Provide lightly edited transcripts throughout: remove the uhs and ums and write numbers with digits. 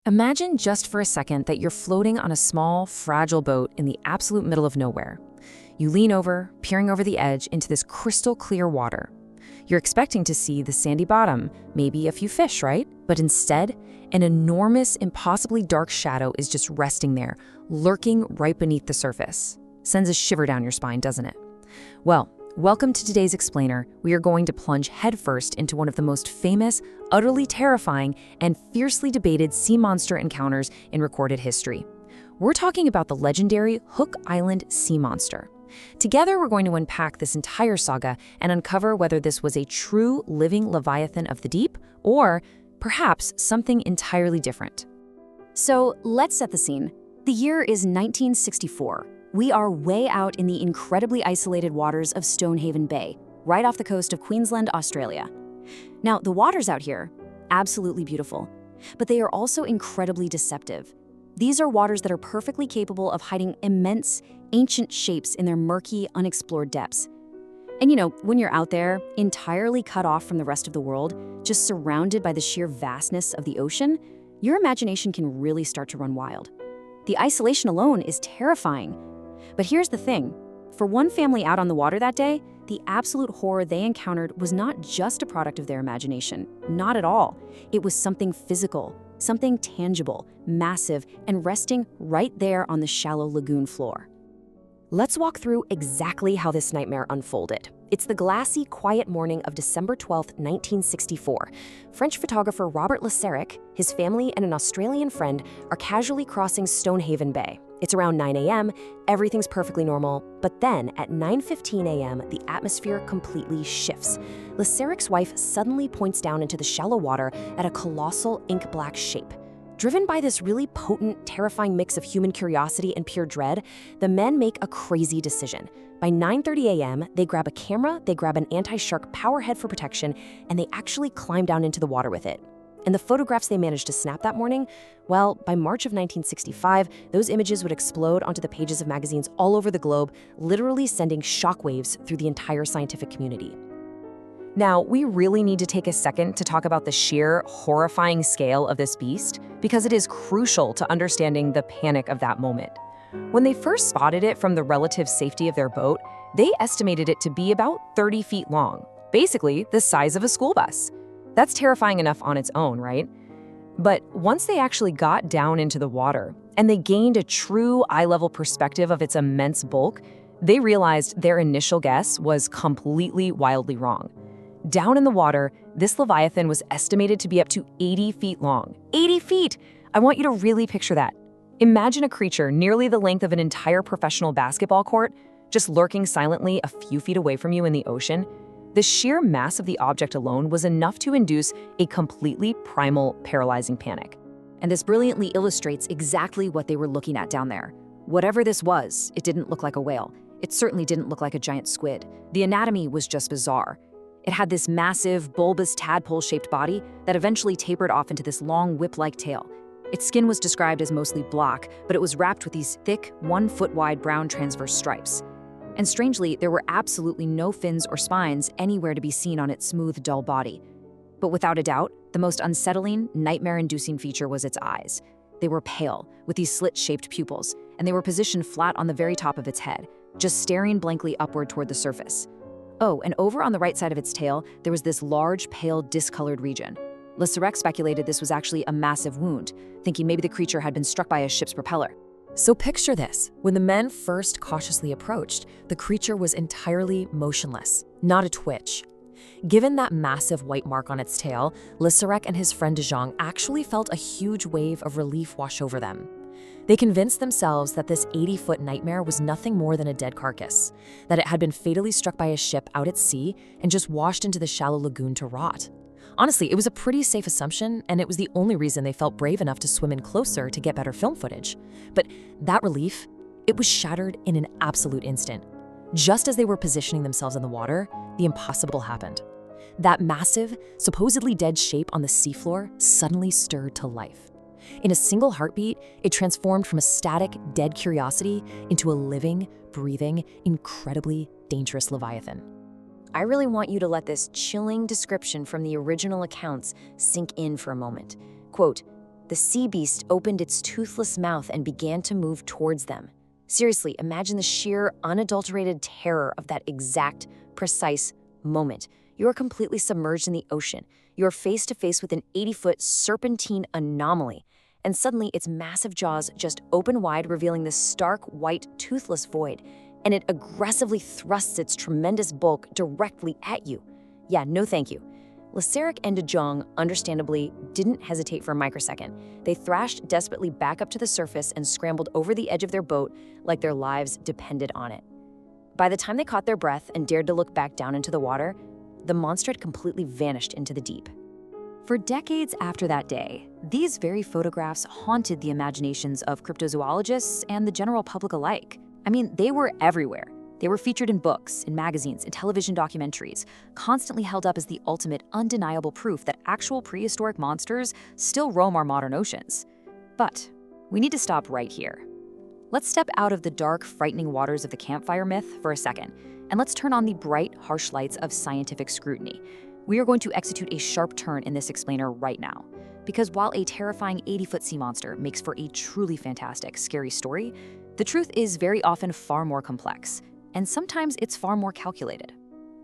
Imagine just for a second that you're floating on a small, fragile boat in the absolute middle of nowhere. You lean over, peering over the edge into this crystal clear water. You're expecting to see the sandy bottom, maybe a few fish, right? But instead, an enormous, impossibly dark shadow is just resting there, lurking right beneath the surface. Sends a shiver down your spine, doesn't it? Well, welcome to today's explainer. We are going to plunge headfirst into one of the most famous, utterly terrifying, and fiercely debated sea monster encounters in recorded history. We're talking about the legendary Hook Island sea monster. Together, we're going to unpack this entire saga and uncover whether this was a true living leviathan of the deep or perhaps something entirely different. So let's set the scene. The year is 1964. We are way out in the incredibly isolated waters of Stonehaven Bay, right off the coast of Queensland, Australia. Now, the waters out here, absolutely beautiful, but they are also incredibly deceptive. These are waters that are perfectly capable of hiding immense, ancient shapes in their murky, unexplored depths. And when you're out there, entirely cut off from the rest of the world, just surrounded by the sheer vastness of the ocean, your imagination can really start to run wild. The isolation alone is terrifying. But here's the thing. For one family out on the water that day, the absolute horror they encountered was not just a product of their imagination. Not at all. It was something physical, something tangible, massive, and resting right there on the shallow lagoon floor. Let's walk through exactly how this nightmare unfolded. It's the glassy, quiet morning of December 12, 1964. French photographer Robert Le Serrec, his family, and an Australian friend are casually crossing Stonehaven Bay. It's around 9 a.m., everything's perfectly normal, but then at 9:15 a.m., the atmosphere completely shifts. Le Serrec's wife suddenly points down into the shallow water at a colossal ink-black shape. Driven by this really potent, terrifying mix of human curiosity and pure dread, the men make a crazy decision. By 9:30 a.m., they grab a camera, they grab an anti-shark power head for protection, and they actually climb down into the water with it. And the photographs they managed to snap that morning, well, by March of 1965, those images would explode onto the pages of magazines all over the globe, literally sending shockwaves through the entire scientific community. Now, we really need to take a second to talk about the sheer, horrifying scale of this beast, because it is crucial to understanding the panic of that moment. When they first spotted it from the relative safety of their boat, they estimated it to be about 30 feet long, basically the size of a school bus. That's terrifying enough on its own, right? But once they actually got down into the water and they gained a true eye-level perspective of its immense bulk, they realized their initial guess was completely wildly wrong. Down in the water, this leviathan was estimated to be up to 80 feet long. 80 feet! I want you to really picture that. Imagine a creature nearly the length of an entire professional basketball court, just lurking silently a few feet away from you in the ocean. The sheer mass of the object alone was enough to induce a completely primal, paralyzing panic. And this brilliantly illustrates exactly what they were looking at down there. Whatever this was, it didn't look like a whale. It certainly didn't look like a giant squid. The anatomy was just bizarre. It had this massive, bulbous tadpole-shaped body that eventually tapered off into this long whip-like tail. Its skin was described as mostly black, but it was wrapped with these thick, 1-foot-wide brown transverse stripes. And strangely, there were absolutely no fins or spines anywhere to be seen on its smooth, dull body. But without a doubt, the most unsettling, nightmare-inducing feature was its eyes. They were pale, with these slit-shaped pupils, and they were positioned flat on the very top of its head, just staring blankly upward toward the surface. Oh, and over on the right side of its tail, there was this large, pale, discolored region. Le Serrec speculated this was actually a massive wound, thinking maybe the creature had been struck by a ship's propeller. So picture this. When the men first cautiously approached, the creature was entirely motionless, not a twitch. Given that massive white mark on its tail, Le Serrec and his friend De Jong actually felt a huge wave of relief wash over them. They convinced themselves that this 80-foot nightmare was nothing more than a dead carcass, that it had been fatally struck by a ship out at sea and just washed into the shallow lagoon to rot. Honestly, it was a pretty safe assumption, and it was the only reason they felt brave enough to swim in closer to get better film footage. But that relief, it was shattered in an absolute instant. Just as they were positioning themselves in the water, the impossible happened. That massive, supposedly dead shape on the seafloor suddenly stirred to life. In a single heartbeat, it transformed from a static, dead curiosity into a living, breathing, incredibly dangerous leviathan. I really want you to let this chilling description from the original accounts sink in for a moment. Quote, the sea beast opened its toothless mouth and began to move towards them. Seriously, imagine the sheer, unadulterated terror of that exact, precise moment. You are completely submerged in the ocean. You are face to face with an 80-foot serpentine anomaly. And suddenly, its massive jaws just open wide, revealing this stark, white, toothless void. And it aggressively thrusts its tremendous bulk directly at you. Yeah, no thank you. Le Serrec and de Jong, understandably, didn't hesitate for a microsecond. They thrashed desperately back up to the surface and scrambled over the edge of their boat like their lives depended on it. By the time they caught their breath and dared to look back down into the water, the monster had completely vanished into the deep. For decades after that day, these very photographs haunted the imaginations of cryptozoologists and the general public alike. I mean, they were everywhere. They were featured in books, in magazines, in television documentaries, constantly held up as the ultimate undeniable proof that actual prehistoric monsters still roam our modern oceans. But we need to stop right here. Let's step out of the dark, frightening waters of the campfire myth for a second, and let's turn on the bright, harsh lights of scientific scrutiny. We are going to execute a sharp turn in this explainer right now. Because while a terrifying 80-foot sea monster makes for a truly fantastic, scary story, the truth is very often far more complex. And sometimes it's far more calculated.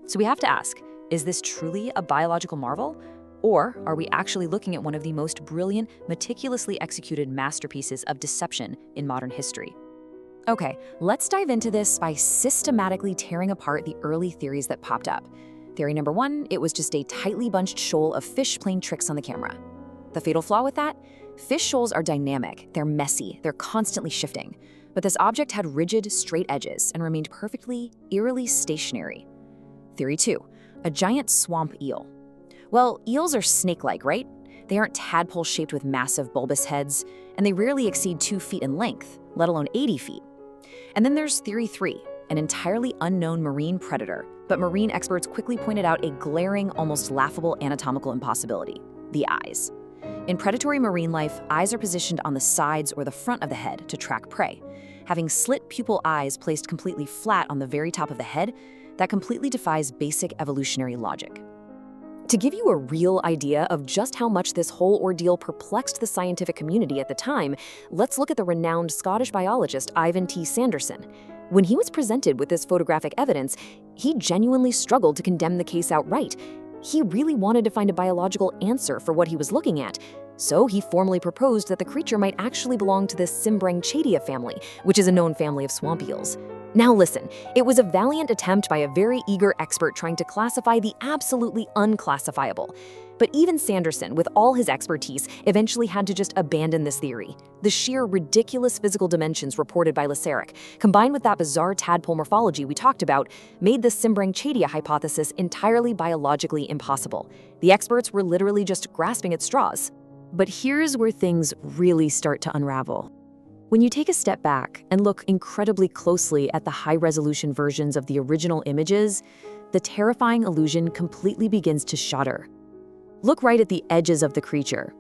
So we have to ask, is this truly a biological marvel? Or are we actually looking at one of the most brilliant, meticulously executed masterpieces of deception in modern history? Okay, let's dive into this by systematically tearing apart the early theories that popped up. Theory number one, it was just a tightly bunched shoal of fish playing tricks on the camera. The fatal flaw with that? Fish shoals are dynamic, they're messy, they're constantly shifting. But this object had rigid, straight edges and remained perfectly, eerily stationary. Theory 2, a giant swamp eel. Well, eels are snake-like, right? They aren't tadpole-shaped with massive bulbous heads, and they rarely exceed 2 feet in length, let alone 80 feet. And then there's Theory 3, an entirely unknown marine predator, but marine experts quickly pointed out a glaring, almost laughable anatomical impossibility: the eyes. In predatory marine life, eyes are positioned on the sides or the front of the head to track prey. Having slit pupil eyes placed completely flat on the very top of the head, that completely defies basic evolutionary logic. To give you a real idea of just how much this whole ordeal perplexed the scientific community at the time, let's look at the renowned Scottish biologist Ivan T. Sanderson. When he was presented with this photographic evidence, he genuinely struggled to condemn the case outright. He really wanted to find a biological answer for what he was looking at. So he formally proposed that the creature might actually belong to the Cymbrangchadia family, which is a known family of swamp eels. Now listen, it was a valiant attempt by a very eager expert trying to classify the absolutely unclassifiable. But even Sanderson, with all his expertise, eventually had to just abandon this theory. The sheer ridiculous physical dimensions reported by Le Serrec, combined with that bizarre tadpole morphology we talked about, made the Cymbrangchadia hypothesis entirely biologically impossible. The experts were literally just grasping at straws. But here's where things really start to unravel. When you take a step back and look incredibly closely at the high-resolution versions of the original images, the terrifying illusion completely begins to shatter. Look right at the edges of the creature.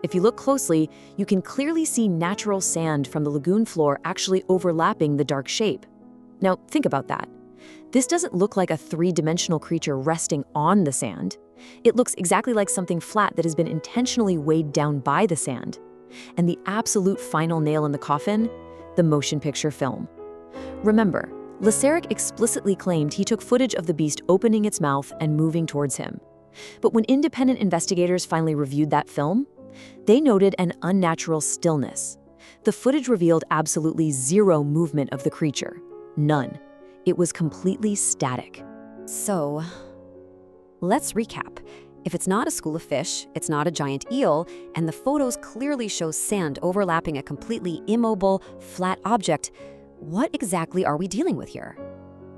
If you look closely, you can clearly see natural sand from the lagoon floor actually overlapping the dark shape. Now, think about that. This doesn't look like a three-dimensional creature resting on the sand. It looks exactly like something flat that has been intentionally weighed down by the sand. And the absolute final nail in the coffin? The motion picture film. Remember, Le Serrec explicitly claimed he took footage of the beast opening its mouth and moving towards him. But when independent investigators finally reviewed that film, they noted an unnatural stillness. The footage revealed absolutely zero movement of the creature. None. It was completely static. So, let's recap. If it's not a school of fish, it's not a giant eel, and the photos clearly show sand overlapping a completely immobile, flat object, what exactly are we dealing with here?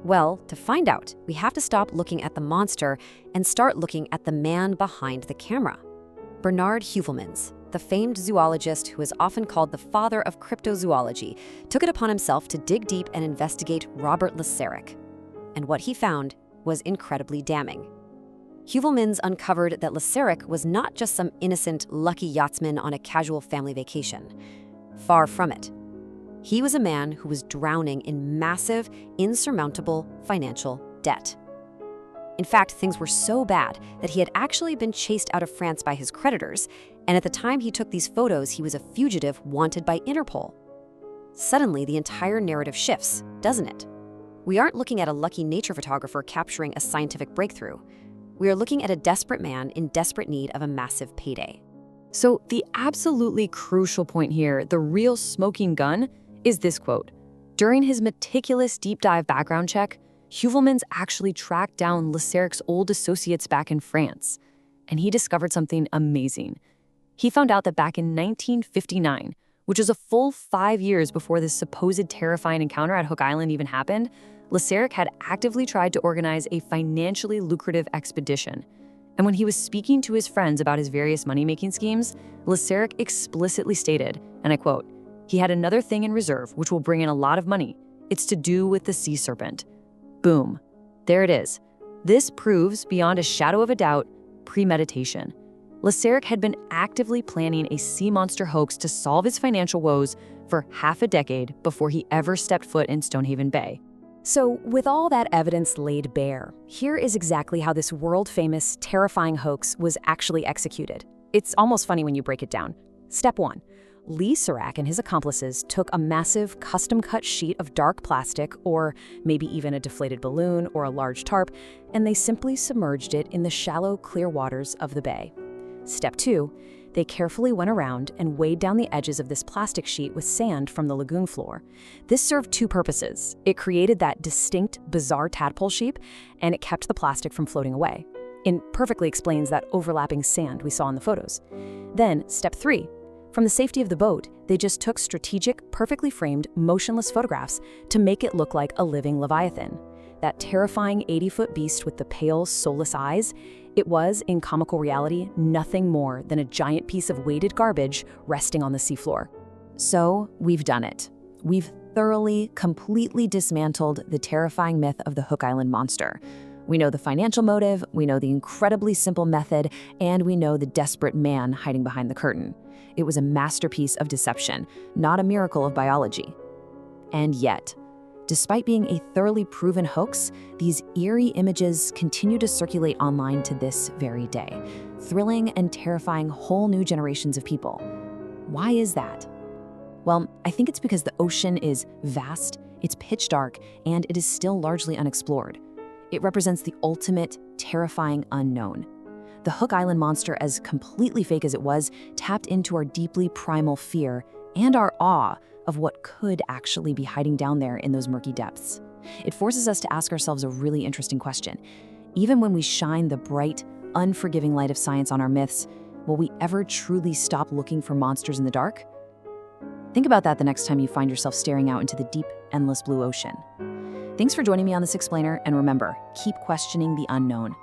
Well, to find out, we have to stop looking at the monster and start looking at the man behind the camera. Bernard Heuvelmans, the famed zoologist who is often called the father of cryptozoology, took it upon himself to dig deep and investigate Robert Le Serrec. And what he found was incredibly damning. Heuvelmans uncovered that Le Serrec was not just some innocent, lucky yachtsman on a casual family vacation. Far from it. He was a man who was drowning in massive, insurmountable financial debt. In fact, things were so bad that he had actually been chased out of France by his creditors, and at the time he took these photos, he was a fugitive wanted by Interpol. Suddenly, the entire narrative shifts, doesn't it? We aren't looking at a lucky nature photographer capturing a scientific breakthrough. We are looking at a desperate man in desperate need of a massive payday. So the absolutely crucial point here, the real smoking gun, is this quote. During his meticulous deep dive background check, Heuvelmans actually tracked down Le Serrec's old associates back in France, and he discovered something amazing. He found out that back in 1959, which is a full 5 years before this supposed terrifying encounter at Hook Island even happened, Le Serrec had actively tried to organize a financially lucrative expedition. And when he was speaking to his friends about his various money-making schemes, Le Serrec explicitly stated, and I quote, "He had another thing in reserve which will bring in a lot of money. It's to do with the sea serpent." Boom. There it is. This proves, beyond a shadow of a doubt, premeditation. Le Serrec had been actively planning a sea monster hoax to solve his financial woes for half a decade before he ever stepped foot in Stonehaven Bay. So, with all that evidence laid bare, here is exactly how this world-famous, terrifying hoax was actually executed. It's almost funny when you break it down. Step 1. Le Serrec and his accomplices took a massive, custom-cut sheet of dark plastic, or maybe even a deflated balloon or a large tarp, and they simply submerged it in the shallow, clear waters of the bay. Step 2. They carefully went around and weighed down the edges of this plastic sheet with sand from the lagoon floor. This served two purposes. It created that distinct, bizarre tadpole shape, and it kept the plastic from floating away. It perfectly explains that overlapping sand we saw in the photos. Then, step 3. From the safety of the boat, they just took strategic, perfectly framed, motionless photographs to make it look like a living leviathan. That terrifying 80-foot beast with the pale, soulless eyes, it was, in comical reality, nothing more than a giant piece of weighted garbage resting on the seafloor. So, we've done it. We've thoroughly, completely dismantled the terrifying myth of the Hook Island monster. We know the financial motive, we know the incredibly simple method, and we know the desperate man hiding behind the curtain. It was a masterpiece of deception, not a miracle of biology. And yet, despite being a thoroughly proven hoax, these eerie images continue to circulate online to this very day, thrilling and terrifying whole new generations of people. Why is that? Well, I think it's because the ocean is vast, it's pitch dark, and it is still largely unexplored. It represents the ultimate, terrifying unknown. The Hook Island monster, as completely fake as it was, tapped into our deeply primal fear and our awe of what could actually be hiding down there in those murky depths. It forces us to ask ourselves a really interesting question. Even when we shine the bright, unforgiving light of science on our myths, will we ever truly stop looking for monsters in the dark? Think about that the next time you find yourself staring out into the deep, endless blue ocean. Thanks for joining me on this explainer, and remember, keep questioning the unknown.